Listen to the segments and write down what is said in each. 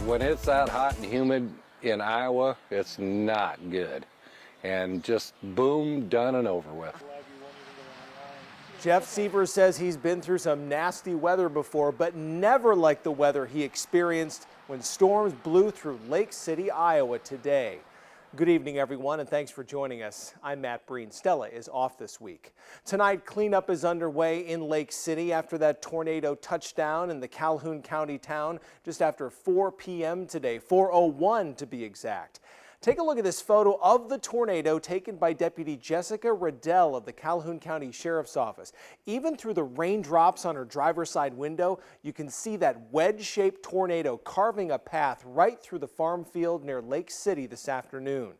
When it's that hot and humid in Iowa, it's not good. And just boom, done and over with. Jeff Sievers says he's been through some nasty weather before, but never like the weather he experienced when storms blew through Lake City, Iowa today. Good evening, everyone, and thanks for joining us. I'm Matt Breen. Stella is off this week. Tonight, cleanup is underway in Lake City after that tornado touchdown in the Calhoun County town just after 4 p.m. today, 4:01 to be exact. Take a look at this photo of the tornado taken by Deputy Jessica Riddell of the Calhoun County Sheriff's Office. Even through the raindrops on her driver's side window, you can see that wedge-shaped tornado carving a path right through the farm field near Lake City this afternoon.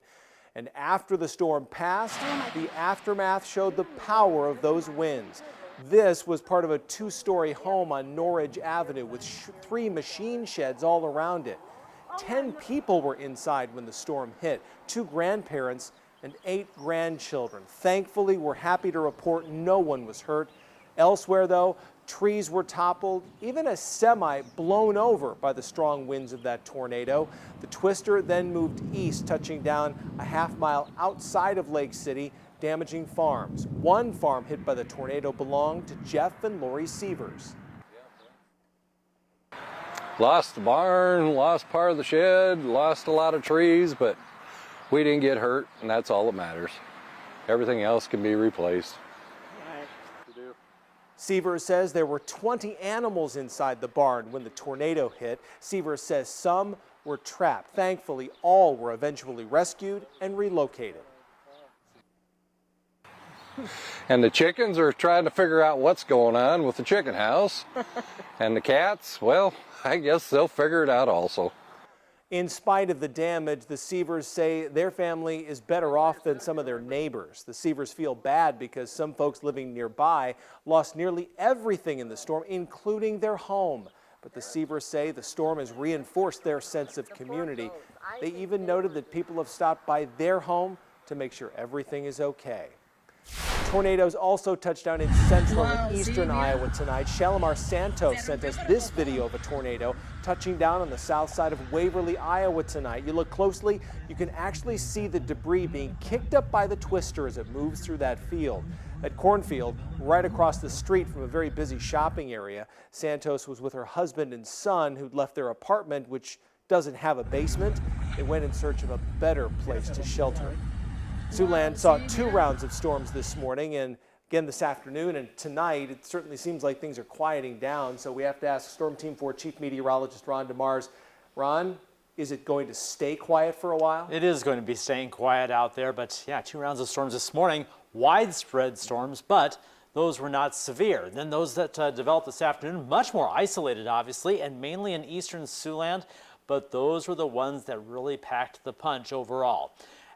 And after the storm passed, the aftermath showed the power of those winds. This was part of a two-story home on Norridge Avenue with 3 machine sheds all around it. 10 people were inside when the storm hit, 2 grandparents and 8 grandchildren. Thankfully, we're happy to report no one was hurt. Elsewhere, though, trees were toppled, even a semi blown over by the strong winds of that tornado. The twister then moved east, touching down a half-mile outside of Lake City, damaging farms. One farm hit by the tornado belonged to Jeff and Lori Sievers. Lost the barn, lost part of the shed, lost a lot of trees, but we didn't get hurt, and that's all that matters. Everything else can be replaced. Sievers says there were 20 animals inside the barn when the tornado hit. Sievers says some were trapped. Thankfully, all were eventually rescued and relocated. And the chickens are trying to figure out what's going on with the chicken house. And the cats, well, I guess they'll figure it out also. In spite of the damage, the Sievers say their family is better off than some of their neighbors. The Sievers feel bad because some folks living nearby lost nearly everything in the storm, including their home. But the Sievers say the storm has reinforced their sense of community. They even noted that people have stopped by their home to make sure everything is okay. Tornadoes also touched down in central and eastern Iowa tonight. Shalimar Santos sent us this video of a tornado touching down on the south side of Waverly, Iowa tonight. You look closely, you can actually see the debris being kicked up by the twister as it moves through that field. At cornfield, right across the street from a very busy shopping area, Santos was with her husband and son who'd left their apartment, which doesn't have a basement. They went in search of a better place to shelter. Siouxland saw 2 rounds of storms this morning and again this afternoon, and tonight it certainly seems like things are quieting down, so we have to ask Storm Team 4 Chief Meteorologist Ron DeMars. Ron, is it going to stay quiet for a while? It is going to be staying quiet out there, but yeah, 2 rounds of storms this morning, widespread storms, but those were not severe. Then those that developed this afternoon, much more isolated obviously, and mainly in eastern Siouxland, but those were the ones that really packed the punch overall.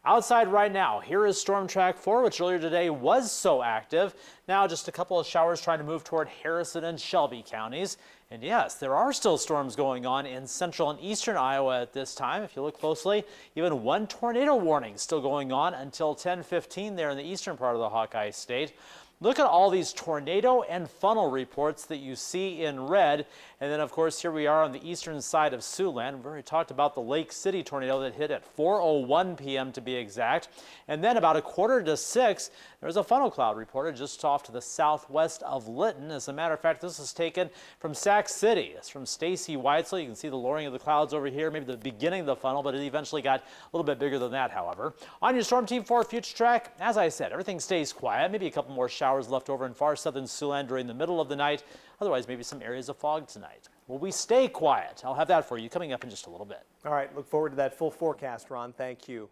Outside right now, here is Storm Track 4, which earlier today was so active. Now just a couple of showers trying to move toward Harrison and Shelby counties. And yes, there are still storms going on in central and eastern Iowa at this time. If you look closely, even 1 tornado warning still going on until 10:15 there in the eastern part of the Hawkeye State. Look at all these tornado and funnel reports that you see in red. And then, of course, here we are on the eastern side of Siouxland. We've already talked about the Lake City tornado that hit at 4:01 p.m. to be exact. And then about 5:45, there's a funnel cloud reported just off to the southwest of Lytton. As a matter of fact, this is taken from Sac City. It's from Stacy Weitzel. You can see the lowering of the clouds over here, maybe the beginning of the funnel, but it eventually got a little bit bigger than that, however. On your Storm Team 4 Future Track, as I said, everything stays quiet. Maybe a couple more showers left over in far southern Siouxland during the middle of the night. Otherwise, maybe some areas of fog tonight. Will we stay quiet? I'll have that for you coming up in just a little bit. All right, look forward to that full forecast, Ron. Thank you.